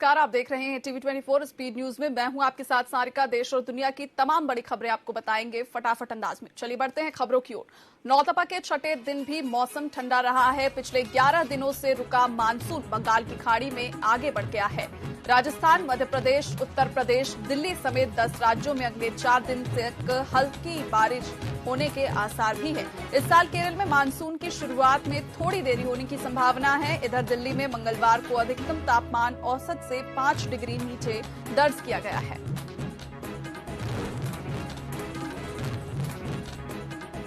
नमस्कार, आप देख रहे हैं टीवी 24 स्पीड न्यूज में। मैं हूं आपके साथ सारिका। देश और दुनिया की तमाम बड़ी खबरें आपको बताएंगे फटाफट अंदाज में। चलिए बढ़ते हैं खबरों की ओर। नौतपा के छठे दिन भी मौसम ठंडा रहा है। पिछले 11 दिनों से रुका मानसून बंगाल की खाड़ी में आगे बढ़ गया है। राजस्थान, मध्य प्रदेश, उत्तर प्रदेश, दिल्ली समेत 10 राज्यों में अगले 4 दिन तक हल्की बारिश होने के आसार भी है। इस साल केरल में मानसून की शुरुआत में थोड़ी देरी होने की संभावना है। इधर दिल्ली में मंगलवार को अधिकतम तापमान औसत से 5 डिग्री नीचे दर्ज किया गया है।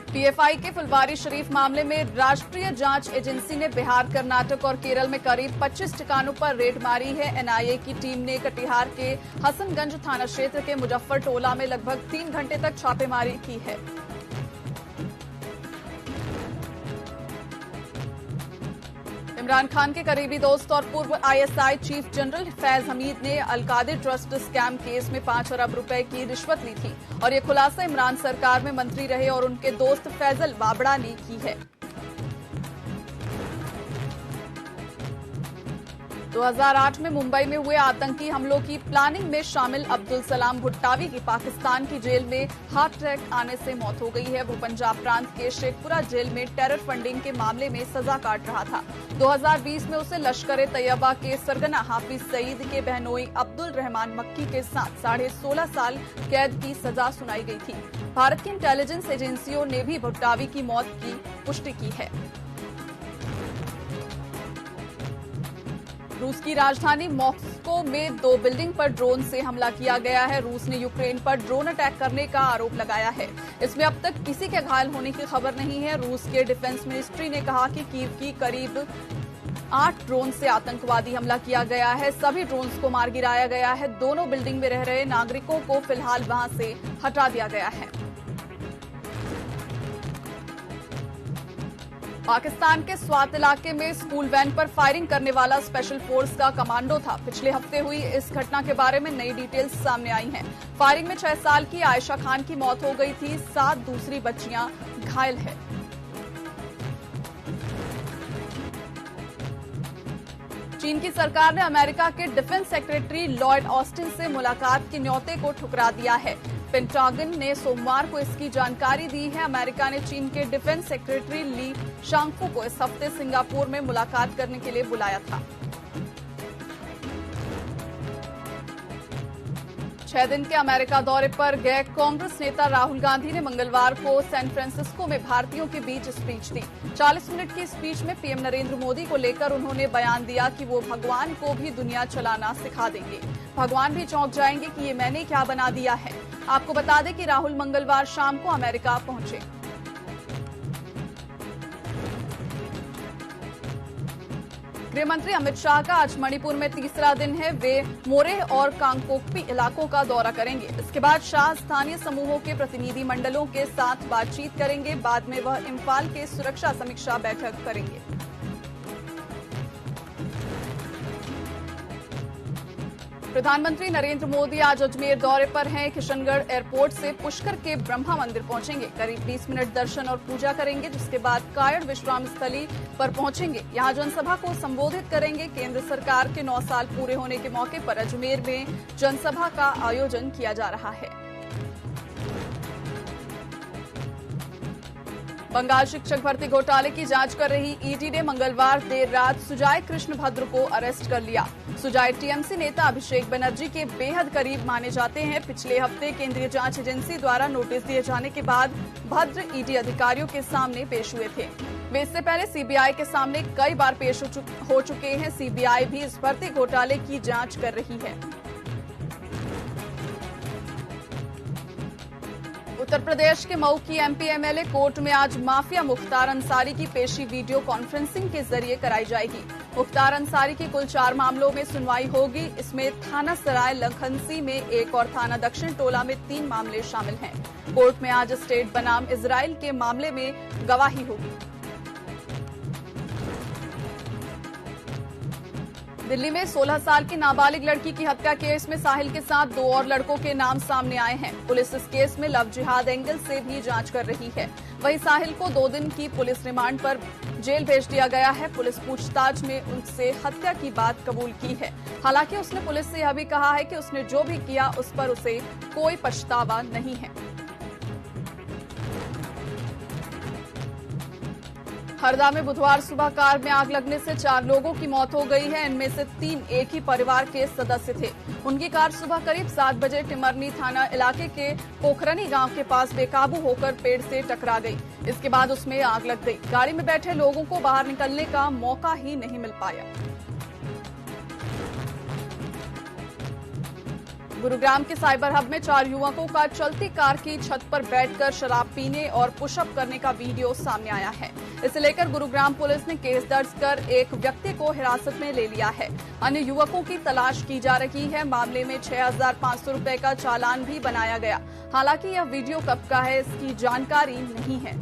पीएफआई के फुलवारी शरीफ मामले में राष्ट्रीय जांच एजेंसी ने बिहार, कर्नाटक और केरल में करीब 25 ठिकानों पर रेड मारी है। एनआईए की टीम ने कटिहार के हसनगंज थाना क्षेत्र के मुजफ्फर टोला में लगभग 3 घंटे तक छापेमारी की है। इमरान खान के करीबी दोस्त और पूर्व ISI chief general Faiz Hamid ने अलकादिर ट्रस्ट स्कैम केस में 5 अरब रुपए की रिश्वत ली थी और ये खुलासा इमरान सरकार में मंत्री रहे और उनके दोस्त फैजल वाबड़ा ने की है। 2008 में मुंबई में हुए आतंकी हमलों की प्लानिंग में शामिल अब्दुल सलाम भुट्टावी की पाकिस्तान की जेल में हार्ट अटैक आने से मौत हो गई है। वो पंजाब प्रांत के शेखपुरा जेल में टेरर फंडिंग के मामले में सजा काट रहा था। 2020 में उसे लश्कर-ए-तैयबा के सरगना हाफिज सईद के बहनोई अब्दुल रहमान मक्की के साथ 16.5 साल कैद की सजा सुनाई गई थी। भारत की इंटेलिजेंस एजेंसियों ने भी भुट्टावी की मौत की पुष्टि की है। रूस की राजधानी मॉस्को में 2 बिल्डिंग पर ड्रोन से हमला किया गया है। रूस ने यूक्रेन पर ड्रोन अटैक करने का आरोप लगाया है। इसमें अब तक किसी के घायल होने की खबर नहीं है। रूस के डिफेंस मिनिस्ट्री ने कहा कि कीव की करीब 8 ड्रोन से आतंकवादी हमला किया गया है। सभी ड्रोन्स को मार गिराया गया है। दोनों बिल्डिंग में रह रहे नागरिकों को फिलहाल वहां से हटा दिया गया है। पाकिस्तान के स्वात इलाके में स्कूल वैन पर फायरिंग करने वाला स्पेशल फोर्स का कमांडो था। पिछले हफ्ते हुई इस घटना के बारे में नई डिटेल्स सामने आई हैं। फायरिंग में 6 साल की आयशा खान की मौत हो गई थी। 7 दूसरी बच्चियां घायल हैं। चीन की सरकार ने अमेरिका के डिफेंस सेक्रेटरी लॉयड ऑस्टिन से मुलाकात के न्योते को ठुकरा दिया है। पेंटागन ने सोमवार को इसकी जानकारी दी है। अमेरिका ने चीन के डिफेंस सेक्रेटरी ली शांगफू को इस हफ्ते सिंगापुर में मुलाकात करने के लिए बुलाया था। 6 दिन के अमेरिका दौरे पर गए कांग्रेस नेता राहुल गांधी ने मंगलवार को सैन फ्रांसिस्को में भारतीयों के बीच स्पीच दी। 40 मिनट की स्पीच में पीएम नरेंद्र मोदी को लेकर उन्होंने बयान दिया कि वो भगवान को भी दुनिया चलाना सिखा देंगे। भगवान भी चौंक जाएंगे कि ये मैंने क्या बना दिया है। आपको बता दें कि राहुल मंगलवार शाम को अमेरिका पहुंचे। गृहमंत्री अमित शाह का आज मणिपुर में तीसरा दिन है। वे मोरेह और कांगपोकपी इलाकों का दौरा करेंगे। इसके बाद शाह स्थानीय समूहों के प्रतिनिधि मंडलों के साथ बातचीत करेंगे। बाद में वह इम्फाल के सुरक्षा समीक्षा बैठक करेंगे। प्रधानमंत्री नरेंद्र मोदी आज अजमेर दौरे पर हैं। किशनगढ़ एयरपोर्ट से पुष्कर के ब्रह्मा मंदिर पहुंचेंगे। करीब 20 मिनट दर्शन और पूजा करेंगे, जिसके बाद कायड़ विश्राम स्थली पर पहुंचेंगे। यहां जनसभा को संबोधित करेंगे। केंद्र सरकार के 9 साल पूरे होने के मौके पर अजमेर में जनसभा का आयोजन किया जा रहा है। बंगाल शिक्षक भर्ती घोटाले की जांच कर रही ईडी ने मंगलवार देर रात सुजाय कृष्ण भद्र को अरेस्ट कर लिया। सुजाय टीएमसी नेता अभिषेक बनर्जी के बेहद करीब माने जाते हैं। पिछले हफ्ते केंद्रीय जांच एजेंसी द्वारा नोटिस दिए जाने के बाद भद्र ईडी अधिकारियों के सामने पेश हुए थे। वे इससे पहले सीबीआई के सामने कई बार पेश हो चुके हैं। सीबीआई भी इस भर्ती घोटाले की जांच कर रही है। उत्तर प्रदेश के मऊ की एमपी एमएलए कोर्ट में आज माफिया मुख्तार अंसारी की पेशी वीडियो कॉन्फ्रेंसिंग के जरिए कराई जाएगी। मुख्तार अंसारी की कुल 4 मामलों में सुनवाई होगी। इसमें थाना सराय लखनसी में 1 और थाना दक्षिण टोला में 3 मामले शामिल हैं। कोर्ट में आज स्टेट बनाम इजराइल के मामले में गवाही होगी। दिल्ली में 16 साल की नाबालिग लड़की की हत्या केस में साहिल के साथ 2 और लड़कों के नाम सामने आए हैं। पुलिस इस केस में लव जिहाद एंगल से भी जांच कर रही है। वहीं साहिल को 2 दिन की पुलिस रिमांड पर जेल भेज दिया गया है। पुलिस पूछताछ में उनसे हत्या की बात कबूल की है। हालांकि उसने पुलिस से यह भी कहा है कि उसने जो भी किया उस पर उसे कोई पछतावा नहीं है। हरदा में बुधवार सुबह कार में आग लगने से 4 लोगों की मौत हो गई है। इनमें से 3 एक ही परिवार के सदस्य थे। उनकी कार सुबह करीब 7 बजे टिमरनी थाना इलाके के पोखरनी गांव के पास बेकाबू होकर पेड़ से टकरा गई। इसके बाद उसमें आग लग गई। गाड़ी में बैठे लोगों को बाहर निकलने का मौका ही नहीं मिल पाया। गुरुग्राम के साइबर हब में 4 युवकों का चलती कार की छत पर बैठकर शराब पीने और पुशअप करने का वीडियो सामने आया है। इसे लेकर गुरुग्राम पुलिस ने केस दर्ज कर एक व्यक्ति को हिरासत में ले लिया है। अन्य युवकों की तलाश की जा रही है। मामले में 6,500 रुपए का चालान भी बनाया गया। हालांकि यह वीडियो कब का है, इसकी जानकारी नहीं है।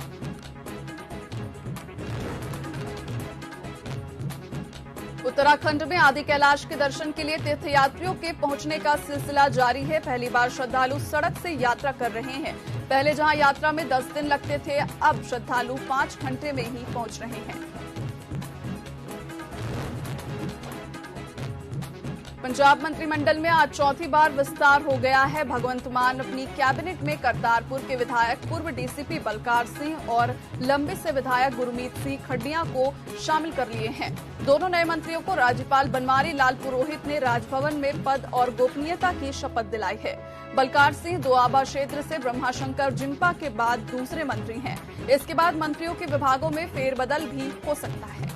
उत्तराखंड में आदि कैलाश के दर्शन के लिए तीर्थयात्रियों के पहुंचने का सिलसिला जारी है। पहली बार श्रद्धालु सड़क से यात्रा कर रहे हैं। पहले जहां यात्रा में 10 दिन लगते थे, अब श्रद्धालु 5 घंटे में ही पहुंच रहे हैं। पंजाब मंत्रिमंडल में आज चौथी बार विस्तार हो गया है। भगवंत मान अपनी कैबिनेट में करतारपुर के विधायक पूर्व डीसीपी बलकार सिंह और लंबी से विधायक गुरमीत सिंह खड्डिया को शामिल कर लिए हैं। दोनों नए मंत्रियों को राज्यपाल बनवारी लाल पुरोहित ने राजभवन में पद और गोपनीयता की शपथ दिलाई है। बलकार सिंह दोआबा क्षेत्र से ब्रह्माशंकर जिम्पा के बाद दूसरे मंत्री हैं। इसके बाद मंत्रियों के विभागों में फेरबदल भी हो सकता है।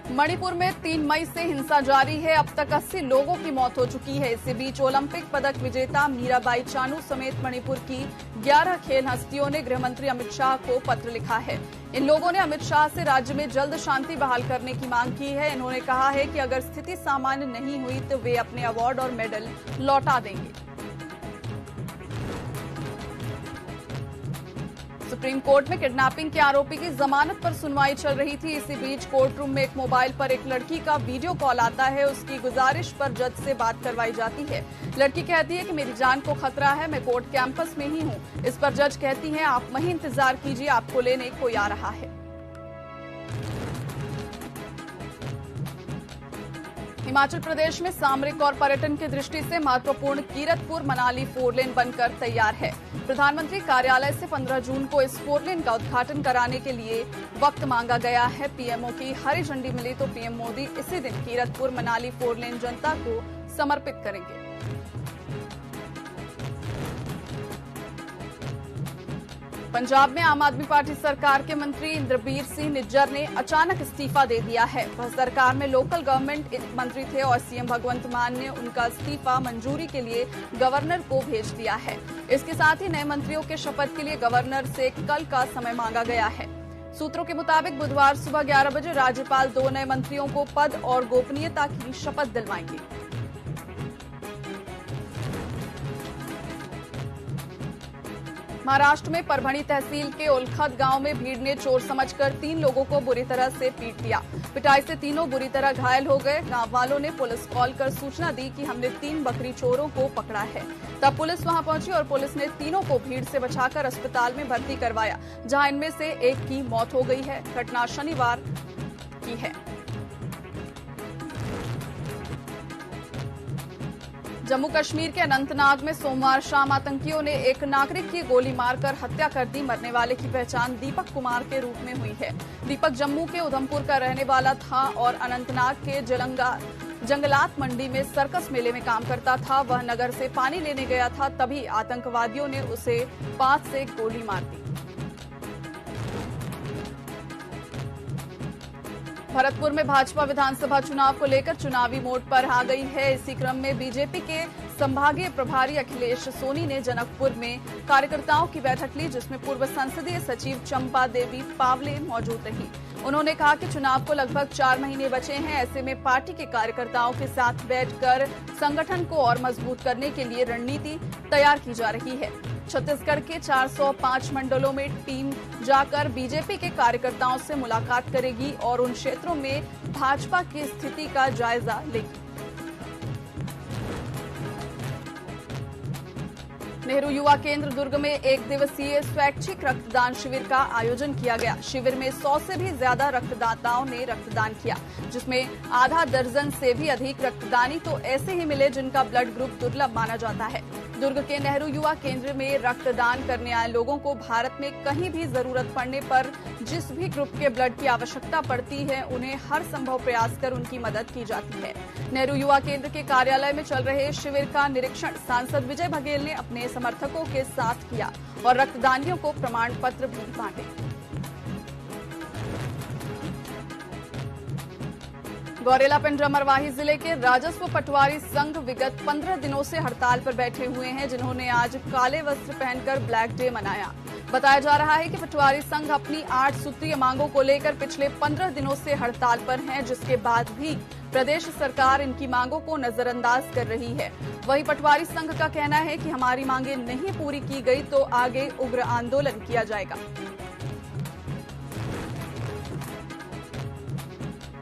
मणिपुर में 3 मई से हिंसा जारी है। अब तक 80 लोगों की मौत हो चुकी है। इसी बीच ओलंपिक पदक विजेता मीराबाई चानू समेत मणिपुर की 11 खेल हस्तियों ने गृह मंत्री अमित शाह को पत्र लिखा है। इन लोगों ने अमित शाह से राज्य में जल्द शांति बहाल करने की मांग की है। इन्होंने कहा है कि अगर स्थिति सामान्य नहीं हुई तो वे अपने अवार्ड और मेडल लौटा देंगे। सुप्रीम कोर्ट में किडनैपिंग के आरोपी की जमानत पर सुनवाई चल रही थी। इसी बीच कोर्ट रूम में एक मोबाइल पर एक लड़की का वीडियो कॉल आता है। उसकी गुजारिश पर जज से बात करवाई जाती है। लड़की कहती है कि मेरी जान को खतरा है, मैं कोर्ट कैंपस में ही हूं। इस पर जज कहती हैं आप वहीं इंतजार कीजिए, आपको लेने कोई आ रहा है। हिमाचल प्रदेश में सामरिक और पर्यटन की दृष्टि से महत्वपूर्ण कीरतपुर मनाली 4 लेन बनकर तैयार है। प्रधानमंत्री कार्यालय से 15 जून को इस 4 लेन का उद्घाटन कराने के लिए वक्त मांगा गया है। पीएमओ की हरी झंडी मिली तो पीएम मोदी इसी दिन कीरतपुर मनाली 4 लेन जनता को समर्पित करेंगे। पंजाब में आम आदमी पार्टी सरकार के मंत्री इंद्रबीर सिंह निज्जर ने अचानक इस्तीफा दे दिया है। वह सरकार में लोकल गवर्नमेंट मंत्री थे और सीएम भगवंत मान ने उनका इस्तीफा मंजूरी के लिए गवर्नर को भेज दिया है। इसके साथ ही नए मंत्रियों के शपथ के लिए गवर्नर से कल का समय मांगा गया है। सूत्रों के मुताबिक बुधवार सुबह 11 बजे राज्यपाल 2 नए मंत्रियों को पद और गोपनीयता की शपथ दिलवाएंगे। महाराष्ट्र में परभणी तहसील के उलखद गांव में भीड़ ने चोर समझकर 3 लोगों को बुरी तरह से पीट दिया। पिटाई से तीनों बुरी तरह घायल हो गए। गांव वालों ने पुलिस कॉल कर सूचना दी कि हमने 3 बकरी चोरों को पकड़ा है। तब पुलिस वहां पहुंची और पुलिस ने तीनों को भीड़ से बचाकर अस्पताल में भर्ती करवाया, जहां इनमें से एक की मौत हो गई है। घटना शनिवार की है। जम्मू कश्मीर के अनंतनाग में सोमवार शाम आतंकियों ने एक नागरिक की गोली मारकर हत्या कर दी। मरने वाले की पहचान दीपक कुमार के रूप में हुई है। दीपक जम्मू के उधमपुर का रहने वाला था और अनंतनाग के जंगलात मंडी में सर्कस मेले में काम करता था। वह नगर से पानी लेने गया था, तभी आतंकवादियों ने उसे पास से गोली मार दी। भरतपुर में भाजपा विधानसभा चुनाव को लेकर चुनावी मोड पर आ गई है। इसी क्रम में बीजेपी के संभागीय प्रभारी अखिलेश सोनी ने जनकपुर में कार्यकर्ताओं की बैठक ली, जिसमें पूर्व संसदीय सचिव चंपा देवी पावले मौजूद रही। उन्होंने कहा कि चुनाव को लगभग 4 महीने बचे हैं। ऐसे में पार्टी के कार्यकर्ताओं के साथ बैठकर संगठन को और मजबूत करने के लिए रणनीति तैयार की जा रही है। छत्तीसगढ़ के 405 मंडलों में टीम जाकर बीजेपी के कार्यकर्ताओं से मुलाकात करेगी और उन क्षेत्रों में भाजपा की स्थिति का जायजा लेगी। नेहरू युवा केंद्र दुर्ग में एक दिवसीय स्वैच्छिक रक्तदान शिविर का आयोजन किया गया। शिविर में 100 से भी ज्यादा रक्तदाताओं ने रक्तदान किया, जिसमें आधा दर्जन से भी अधिक रक्तदानी तो ऐसे ही मिले जिनका ब्लड ग्रुप दुर्लभ माना जाता है। दुर्ग के नेहरू युवा केंद्र में रक्तदान करने आए लोगों को भारत में कहीं भी जरूरत पड़ने पर जिस भी ग्रुप के ब्लड की आवश्यकता पड़ती है, उन्हें हर संभव प्रयास कर उनकी मदद की जाती है। नेहरू युवा केंद्र के कार्यालय में चल रहे शिविर का निरीक्षण सांसद विजय बघेल ने अपने समर्थकों के साथ किया और रक्तदानियों को प्रमाण पत्र भी बांटे। गौरेला पिंजरा मरवाही जिले के राजस्व पटवारी संघ विगत 15 दिनों से हड़ताल पर बैठे हुए हैं, जिन्होंने आज काले वस्त्र पहनकर ब्लैक डे मनाया। बताया जा रहा है कि पटवारी संघ अपनी 8 सूत्रीय मांगों को लेकर पिछले 15 दिनों से हड़ताल पर हैं, जिसके बाद भी प्रदेश सरकार इनकी मांगों को नजरअंदाज कर रही है। वहीं पटवारी संघ का कहना है कि हमारी मांगें नहीं पूरी की गई तो आगे उग्र आंदोलन किया जाएगा।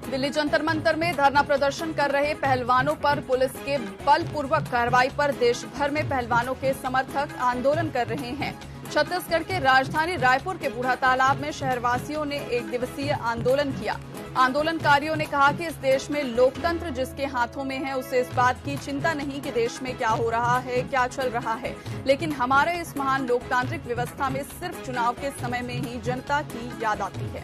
दिल्ली जंतर मंतर में धरना प्रदर्शन कर रहे पहलवानों पर पुलिस के बलपूर्वक कार्रवाई पर देश भर में पहलवानों के समर्थक आंदोलन कर रहे हैं। छत्तीसगढ़ के राजधानी रायपुर के बूढ़ा तालाब में शहरवासियों ने एक दिवसीय आंदोलन किया। आंदोलनकारियों ने कहा कि इस देश में लोकतंत्र जिसके हाथों में है, उसे इस बात की चिंता नहीं कि देश में क्या हो रहा है, क्या चल रहा है, लेकिन हमारे इस महान लोकतांत्रिक व्यवस्था में सिर्फ चुनाव के समय में ही जनता की याद आती है।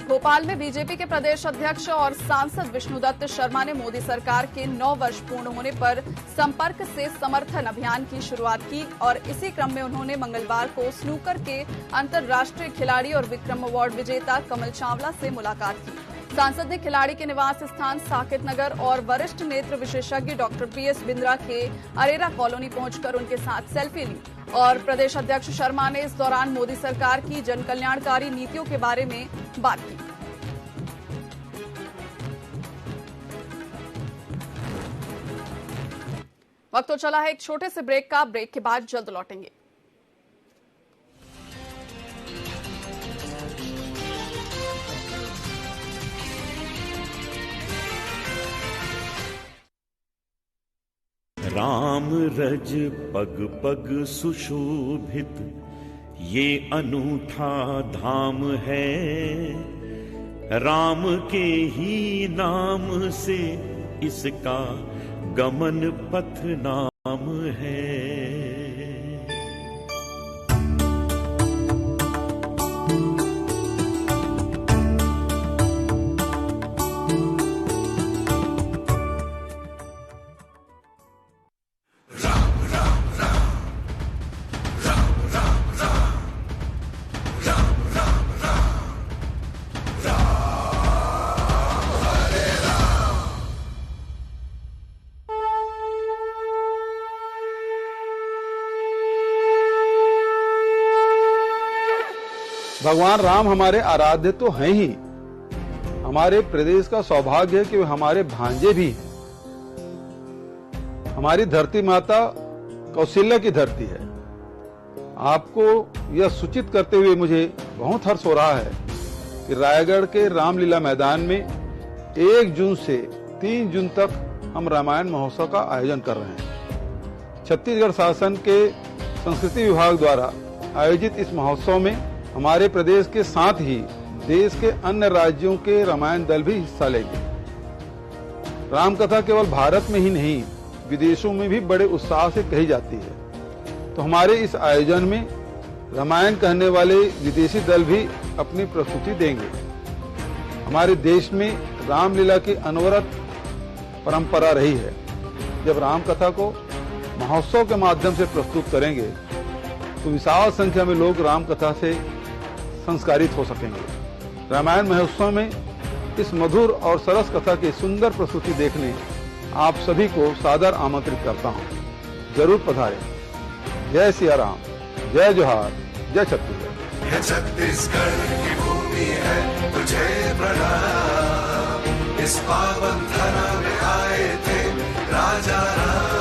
भोपाल में बीजेपी के प्रदेश अध्यक्ष और सांसद विष्णुदत्त शर्मा ने मोदी सरकार के 9 वर्ष पूर्ण होने पर संपर्क से समर्थन अभियान की शुरुआत की और इसी क्रम में उन्होंने मंगलवार को स्नूकर के अंतर्राष्ट्रीय खिलाड़ी और विक्रम अवार्ड विजेता कमल चावला से मुलाकात की। सांसद ने खिलाड़ी के निवास स्थान साकेत नगर और वरिष्ठ नेत्र विशेषज्ञ डॉक्टर PS बिंद्रा के अरेरा कॉलोनी पहुंचकर उनके साथ सेल्फी ली और प्रदेश अध्यक्ष शर्मा ने इस दौरान मोदी सरकार की जनकल्याणकारी नीतियों के बारे में बात की। वक्त तो चला है एक छोटे से ब्रेक का। ब्रेक के बाद जल्द लौटेंगे। राम रज पग पग सुशोभित ये अनूठा धाम है, राम के ही नाम से इसका गमन पथ नाम है। भगवान राम हमारे आराध्य तो हैं ही, हमारे प्रदेश का सौभाग्य है कि वे हमारे भांजे भी हैं। हमारी धरती माता कौशल्या की धरती है। आपको यह सूचित करते हुए मुझे बहुत हर्ष हो रहा है कि रायगढ़ के रामलीला मैदान में 1 जून से 3 जून तक हम रामायण महोत्सव का आयोजन कर रहे हैं। छत्तीसगढ़ शासन के संस्कृति विभाग द्वारा आयोजित इस महोत्सव में हमारे प्रदेश के साथ ही देश के अन्य राज्यों के रामायण दल भी हिस्सा लेंगे। रामकथा केवल भारत में ही नहीं, विदेशों में भी बड़े उत्साह से कही जाती है। तो हमारे इस आयोजन में रामायण कहने वाले विदेशी दल भी अपनी प्रस्तुति देंगे। हमारे देश में रामलीला की अनवरत परंपरा रही है। जब रामकथा को महोत्सव के माध्यम से प्रस्तुत करेंगे तो विशाल संख्या में लोग रामकथा से संस्कारित हो सकेंगे। रामायण महोत्सव में इस मधुर और सरस कथा की सुंदर प्रस्तुति देखने आप सभी को सादर आमंत्रित करता हूं। जरूर पधारें। जय सिया राम, जय जोहार, जय छत्तीसगढ़। यह छत्तीसगढ़ की भूमि है, तुझे प्रणाम। इस पावन धरा में आए थे राजा राम।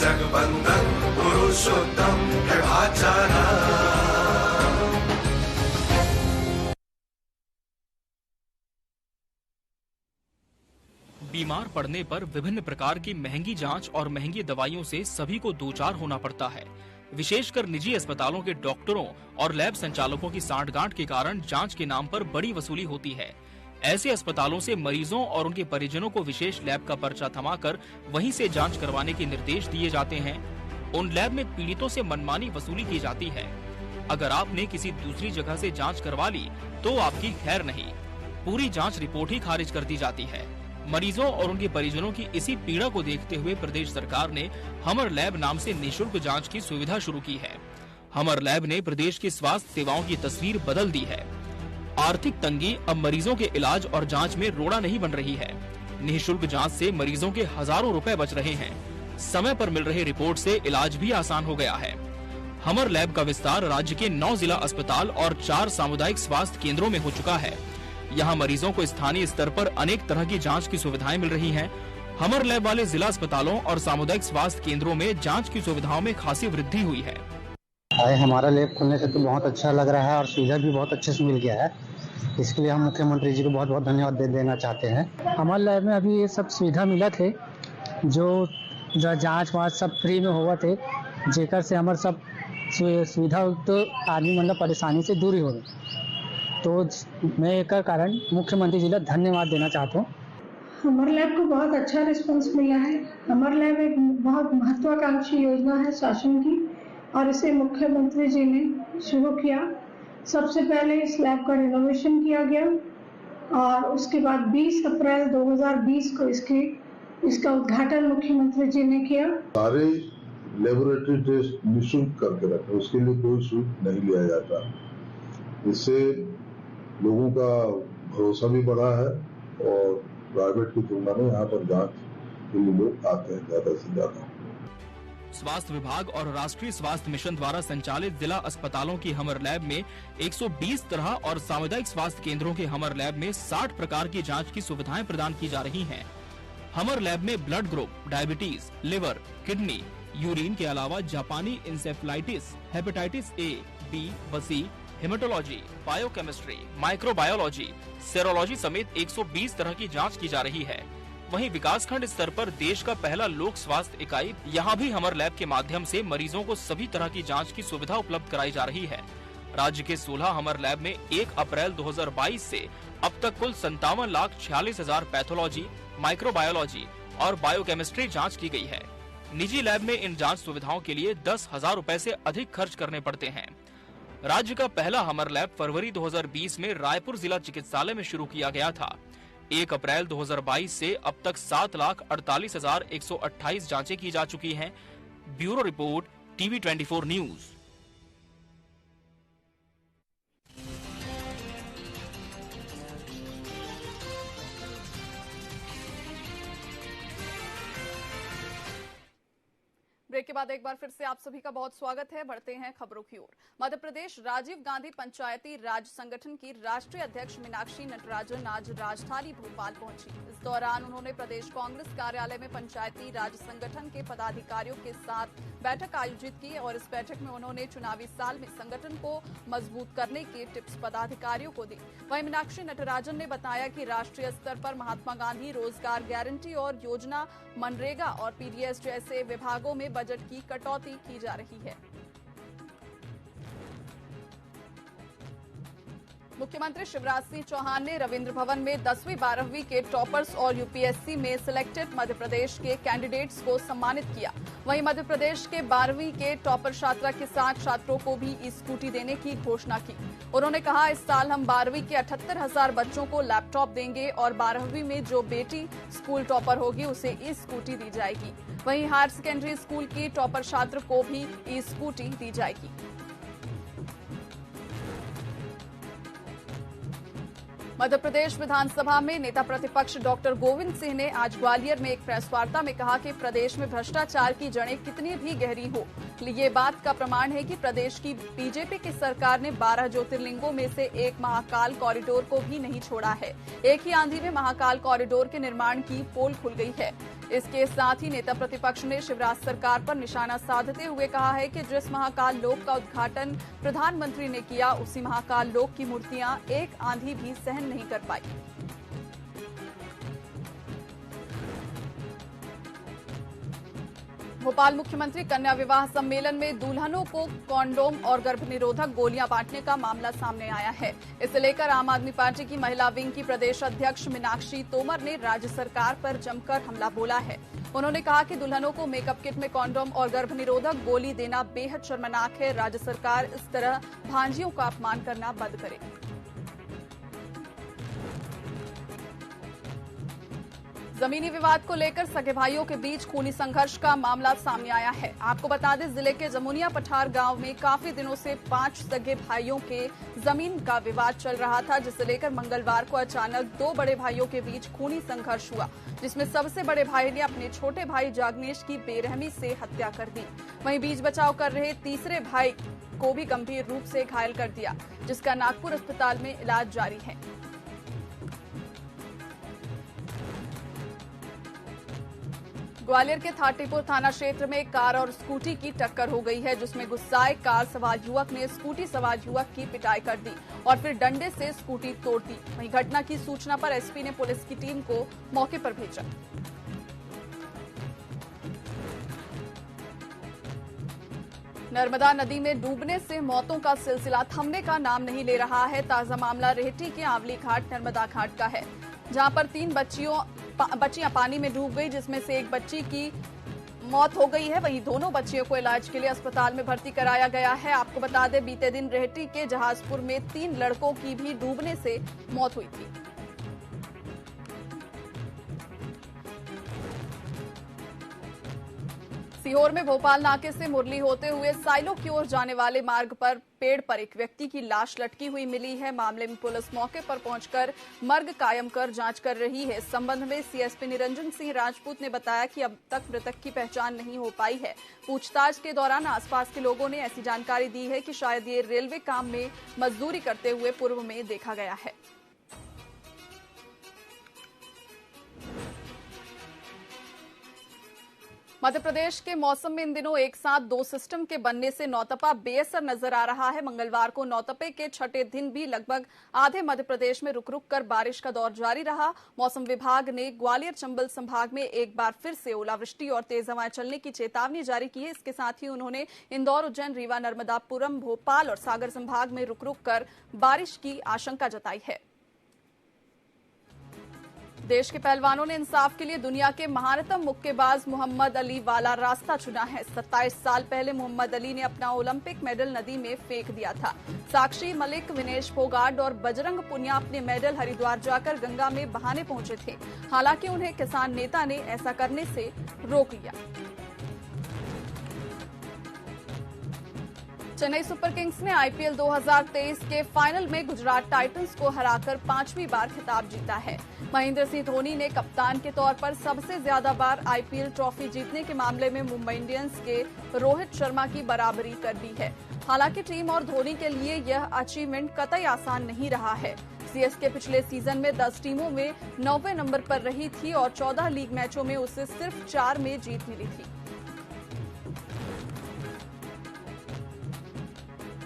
जगबंधन पुरुषोत्तम है भाईचारा। बीमार पड़ने पर विभिन्न प्रकार की महंगी जांच और महंगी दवाइयों से सभी को दो चार होना पड़ता है। विशेषकर निजी अस्पतालों के डॉक्टरों और लैब संचालकों की सांठगांठ के कारण जांच के नाम पर बड़ी वसूली होती है। ऐसे अस्पतालों से मरीजों और उनके परिजनों को विशेष लैब का पर्चा थमाकर वहीं से जांच करवाने के निर्देश दिए जाते हैं। उन लैब में पीड़ितों से मनमानी वसूली की जाती है। अगर आपने किसी दूसरी जगह से जांच करवा ली तो आपकी खैर नहीं, पूरी जांच रिपोर्ट ही खारिज कर दी जाती है। मरीजों और उनके परिजनों की इसी पीड़ा को देखते हुए प्रदेश सरकार ने हमर लैब नाम से निःशुल्क जांच की सुविधा शुरू की है। हमर लैब ने प्रदेश की स्वास्थ्य सेवाओं की तस्वीर बदल दी है। आर्थिक तंगी अब मरीजों के इलाज और जांच में रोड़ा नहीं बन रही है। निःशुल्क जांच से मरीजों के हजारों रुपए बच रहे हैं। समय पर मिल रही रिपोर्ट से इलाज भी आसान हो गया है। हमर लैब का विस्तार राज्य के 9 जिला अस्पताल और 4 सामुदायिक स्वास्थ्य केंद्रों में हो चुका है। यहाँ मरीजों को स्थानीय स्तर पर अनेक तरह की जांच की सुविधाएं मिल रही हैं। हमर लैब वाले जिला अस्पतालों और सामुदायिक स्वास्थ्य केंद्रों में जांच की सुविधाओं में खासी वृद्धि हुई है। हमारा लैब खुलने से तो बहुत अच्छा लग रहा है और सुविधा भी बहुत अच्छे से मिल गया है। इसके लिए हम मुख्यमंत्री जी को बहुत बहुत धन्यवाद देना चाहते हैं। हमारे लैब में अभी ये सब सुविधा मिला थे, जो जांच वाँच सब फ्री में हुआ थे, जेकर से हमारे सब सुविधा तो आदमी मतलब परेशानी से दूर ही हो गई। तो मैं एक कारण मुख्यमंत्री जी को धन्यवाद देना चाहता हूँ। हमर लैब को बहुत अच्छा रिस्पांस मिला है। हमर लैब एक बहुत महत्वाकांक्षी योजना है शासन की और इसे मुख्यमंत्री जी ने शुरू किया। सबसे पहले इस लैब का रिनोवेशन किया गया और उसके बाद 20 अप्रैल 2020 को इसका उद्घाटन मुख्यमंत्री जी ने किया। सारे लेबोरेटरी टेस्ट निःशुल्क करके रखे, उसके लिए कोई शुल्क नहीं लिया जाता। इससे लोगों का भरोसा भी बढ़ा है और प्राइवेट की तुलना में यहाँ पर जांच के लिए लोग आते हैं ज्यादा से ज्यादा। स्वास्थ्य विभाग और राष्ट्रीय स्वास्थ्य मिशन द्वारा संचालित जिला अस्पतालों की हमर लैब में 120 तरह और सामुदायिक स्वास्थ्य केंद्रों के हमर लैब में 60 प्रकार की जांच की सुविधाएं प्रदान की जा रही हैं। हमर लैब में blood group, diabetes, liver, kidney, urine के अलावा जापानी इंसेफ्लाइटिस, हेपेटाइटिस ए, बी व सी, हेमेटोलॉजी, बायोकेमिस्ट्री, माइक्रोबायोलॉजी, सेरोलॉजी समेत 120 तरह की जांच की जा रही है। वहीं विकासखंड स्तर पर देश का पहला लोक स्वास्थ्य इकाई यहाँ भी हमर लैब के माध्यम से मरीजों को सभी तरह की जांच की सुविधा उपलब्ध कराई जा रही है। राज्य के 16 हमर लैब में 1 अप्रैल 2022 से अब तक कुल 57,46,000 पैथोलॉजी, माइक्रोबायोलॉजी और बायोकेमिस्ट्री जाँच की गयी है। निजी लैब में इन जाँच सुविधाओं के लिए 10,000 रूपए से अधिक खर्च करने पड़ते हैं। राज्य का पहला हमर लैब फरवरी 2020 में रायपुर जिला चिकित्सालय में शुरू किया गया था। 1 अप्रैल 2022 से अब तक 7,48,128 जांचें की जा चुकी हैं। Bureau report, TV24 news. Break के बाद एक बार फिर से आप सभी का बहुत स्वागत है। बढ़ते हैं खबरों की ओर। मध्य प्रदेश राजीव गांधी पंचायती राज संगठन की राष्ट्रीय अध्यक्ष मीनाक्षी नटराजन आज राजधानी भोपाल पहुंची। इस दौरान उन्होंने प्रदेश कांग्रेस कार्यालय में पंचायती राज संगठन के पदाधिकारियों के साथ बैठक आयोजित की और इस बैठक में उन्होंने चुनावी साल में संगठन को मजबूत करने की टिप्स पदाधिकारियों को दी। वहीं मीनाक्षी नटराजन ने बताया कि राष्ट्रीय स्तर पर महात्मा गांधी रोजगार गारंटी और योजना, मनरेगा और पीडीएस जैसे विभागों में बजट की कटौती की जा रही है। मुख्यमंत्री शिवराज सिंह चौहान ने रविंद्र भवन में 10वीं 12वीं के टॉपर्स और यूपीएससी में सिलेक्टेड मध्य प्रदेश के कैंडिडेट्स को सम्मानित किया। वहीं मध्य प्रदेश के 12वीं के टॉपर छात्रा के साथ छात्रों को भी ई स्कूटी देने की घोषणा की। उन्होंने कहा, इस साल हम 12वीं के 78,000 बच्चों को लैपटॉप देंगे और 12वीं में जो बेटी स्कूल टॉपर होगी उसे ई स्कूटी दी जाएगी। वहीं हायर सेकेंडरी स्कूल की टॉपर छात्र को भी ई स्कूटी दी जाएगी। मध्य प्रदेश विधानसभा में नेता प्रतिपक्ष डॉक्टर गोविंद सिंह ने आज ग्वालियर में एक प्रेस वार्ता में कहा कि प्रदेश में भ्रष्टाचार की जड़ें कितनी भी गहरी हो, ये बात का प्रमाण है कि प्रदेश की बीजेपी की सरकार ने 12 ज्योतिर्लिंगों में से एक महाकाल कॉरिडोर को भी नहीं छोड़ा है। एक ही आंधी में महाकाल कॉरिडोर के निर्माण की पोल खुल गई है। इसके साथ ही नेता प्रतिपक्ष ने शिवराज सरकार पर निशाना साधते हुए कहा है कि जिस महाकाल लोक का उद्घाटन प्रधानमंत्री ने किया, उसी महाकाल लोक की मूर्तियां एक आंधी भी सहन नहीं कर पाई। भोपाल मुख्यमंत्री कन्या विवाह सम्मेलन में दुल्हनों को कॉन्डोम और गर्भनिरोधक गोलियां बांटने का मामला सामने आया है। इसे लेकर आम आदमी पार्टी की महिला विंग की प्रदेश अध्यक्ष मीनाक्षी तोमर ने राज्य सरकार पर जमकर हमला बोला है। उन्होंने कहा कि दुल्हनों को मेकअप किट में कॉन्डोम और गर्भनिरोधक गोली देना बेहद शर्मनाक है। राज्य सरकार इस तरह भांजियों का अपमान करना बंद करे। जमीनी विवाद को लेकर सगे भाइयों के बीच खूनी संघर्ष का मामला सामने आया है। आपको बता दें, जिले के जमुनिया पठार गांव में काफी दिनों से 5 सगे भाइयों के जमीन का विवाद चल रहा था, जिसे लेकर मंगलवार को अचानक 2 बड़े भाइयों के बीच खूनी संघर्ष हुआ, जिसमें सबसे बड़े भाई ने अपने छोटे भाई जागनेश की बेरहमी से हत्या कर दी। वहीं बीच बचाव कर रहे तीसरे भाई को भी गंभीर रूप से घायल कर दिया, जिसका नागपुर अस्पताल में इलाज जारी है। ग्वालियर के थाटीपुर थाना क्षेत्र में कार और स्कूटी की टक्कर हो गई है, जिसमें गुस्साए कार सवार युवक ने स्कूटी सवार युवक की पिटाई कर दी और फिर डंडे से स्कूटी तोड़ दी। वहीं घटना की सूचना पर एसपी ने पुलिस की टीम को मौके पर भेजा। नर्मदा नदी में डूबने से मौतों का सिलसिला थमने का नाम नहीं ले रहा है। ताजा मामला रेहटी के आंवली घाट नर्मदा घाट का है, जहां पर 3 बच्चियां पानी में डूब गई, जिसमें से एक बच्ची की मौत हो गई है। वहीं दोनों बच्चियों को इलाज के लिए अस्पताल में भर्ती कराया गया है। आपको बता दें, बीते दिन रेहटी के जहाजपुर में 3 लड़कों की भी डूबने से मौत हुई थी। सीहोर में भोपाल नाके से मुरली होते हुए साइलो की ओर जाने वाले मार्ग पर पेड़ पर एक व्यक्ति की लाश लटकी हुई मिली है। मामले में पुलिस मौके पर पहुंचकर मर्ग कायम कर जांच कर रही है। इस संबंध में सीएसपी निरंजन सिंह राजपूत ने बताया कि अब तक मृतक की पहचान नहीं हो पाई है। पूछताछ के दौरान आसपास के लोगों ने ऐसी जानकारी दी है कि शायद ये रेलवे काम में मजदूरी करते हुए पूर्व में देखा गया है। मध्य प्रदेश के मौसम में इन दिनों एक साथ 2 सिस्टम के बनने से नौतपा बेअसर नजर आ रहा है। मंगलवार को नौतपे के छठे दिन भी लगभग आधे मध्य प्रदेश में रुक रुक कर बारिश का दौर जारी रहा। मौसम विभाग ने ग्वालियर चंबल संभाग में एक बार फिर से ओलावृष्टि और तेज हवाएं चलने की चेतावनी जारी की है। इसके साथ ही उन्होंने इंदौर, उज्जैन, रीवा, नर्मदापुरम, भोपाल और सागर संभाग में रुक रुक कर बारिश की आशंका जताई है। देश के पहलवानों ने इंसाफ के लिए दुनिया के महानतम मुक्केबाज मोहम्मद अली वाला रास्ता चुना है। 27 साल पहले मोहम्मद अली ने अपना ओलंपिक मेडल नदी में फेंक दिया था। साक्षी मलिक, विनेश फोगाट और बजरंग पुनिया अपने मेडल हरिद्वार जाकर गंगा में बहाने पहुंचे थे। हालांकि उन्हें किसान नेता ने ऐसा करने से रोक लिया। चेन्नई सुपर किंग्स ने आईपीएल 2023 के फाइनल में गुजरात टाइटंस को हराकर 5वीं बार खिताब जीता है। महेंद्र सिंह धोनी ने कप्तान के तौर पर सबसे ज्यादा बार आईपीएल ट्रॉफी जीतने के मामले में मुंबई इंडियंस के रोहित शर्मा की बराबरी कर दी है। हालांकि टीम और धोनी के लिए यह अचीवमेंट कतई आसान नहीं रहा है। सीएसके पिछले सीजन में 10 टीमों में 9वें नंबर पर रही थी और 14 लीग मैचों में उसे सिर्फ 4 में जीत मिली थी।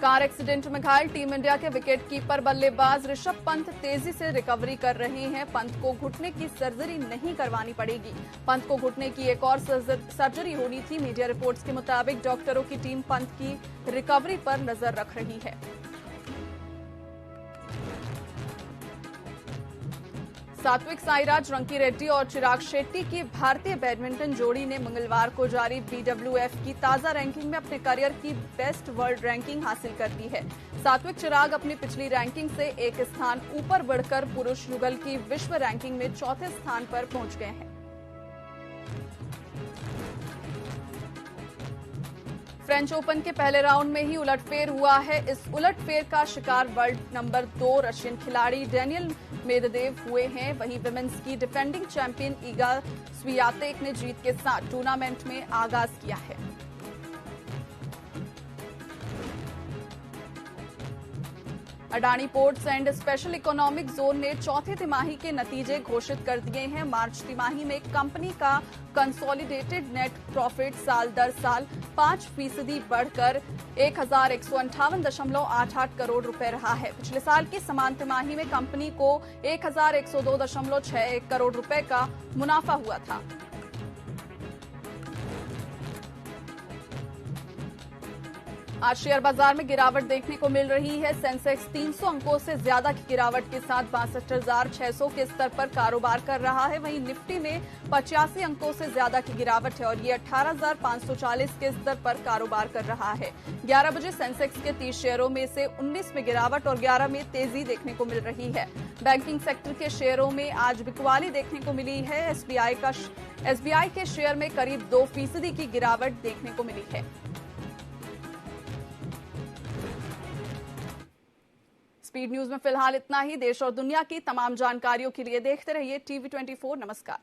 कार एक्सीडेंट में घायल टीम इंडिया के विकेटकीपर बल्लेबाज ऋषभ पंत तेजी से रिकवरी कर रहे हैं। पंत को घुटने की सर्जरी नहीं करवानी पड़ेगी। पंत को घुटने की एक और सर्जरी होनी थी। मीडिया रिपोर्ट्स के मुताबिक डॉक्टरों की टीम पंत की रिकवरी पर नजर रख रही है। सात्विक साईराज रंकीरेड्डी और चिराग शेट्टी की भारतीय बैडमिंटन जोड़ी ने मंगलवार को जारी BWF की ताजा रैंकिंग में अपने करियर की बेस्ट वर्ल्ड रैंकिंग हासिल कर ली है। सात्विक चिराग अपनी पिछली रैंकिंग से एक स्थान ऊपर बढ़कर पुरुष युगल की विश्व रैंकिंग में 4थे स्थान पर पहुंच गए हैं। फ्रेंच ओपन के पहले राउंड में ही उलटफेर हुआ है। इस उलटफेर का शिकार वर्ल्ड नंबर 2 रशियन खिलाड़ी डेनियल मेदवेदेव हुए हैं। वहीं विमेंस की डिफेंडिंग चैंपियन इगा स्वियातेक ने जीत के साथ टूर्नामेंट में आगाज किया है। Adani ports and special economic zone ने चौथे तिमाही के नतीजे घोषित कर दिए हैं। मार्च तिमाही में कंपनी का कंसोलिडेटेड नेट प्रॉफिट साल दर साल 5% बढ़कर 1158.88 करोड़ रुपए रहा है। पिछले साल की समान तिमाही में कंपनी को 1102.61 करोड़ रुपए का मुनाफा हुआ था। आज शेयर बाजार में गिरावट देखने को मिल रही है। सेंसेक्स 300 अंकों से ज्यादा की गिरावट के साथ 62,600 के स्तर पर कारोबार कर रहा है। वहीं निफ्टी में 85 अंकों से ज्यादा की गिरावट है और ये 18,540 के स्तर पर कारोबार कर रहा है। 11 बजे सेंसेक्स के 30 शेयरों में से 19 में गिरावट और 11 में तेजी देखने को मिल रही है। बैंकिंग सेक्टर के शेयरों में आज बिकवाली देखने को मिली है। एसबीआई के शेयर में करीब 2% की गिरावट देखने को मिली है। स्पीड न्यूज में फिलहाल इतना ही। देश और दुनिया की तमाम जानकारियों के लिए देखते रहिए TV24। नमस्कार।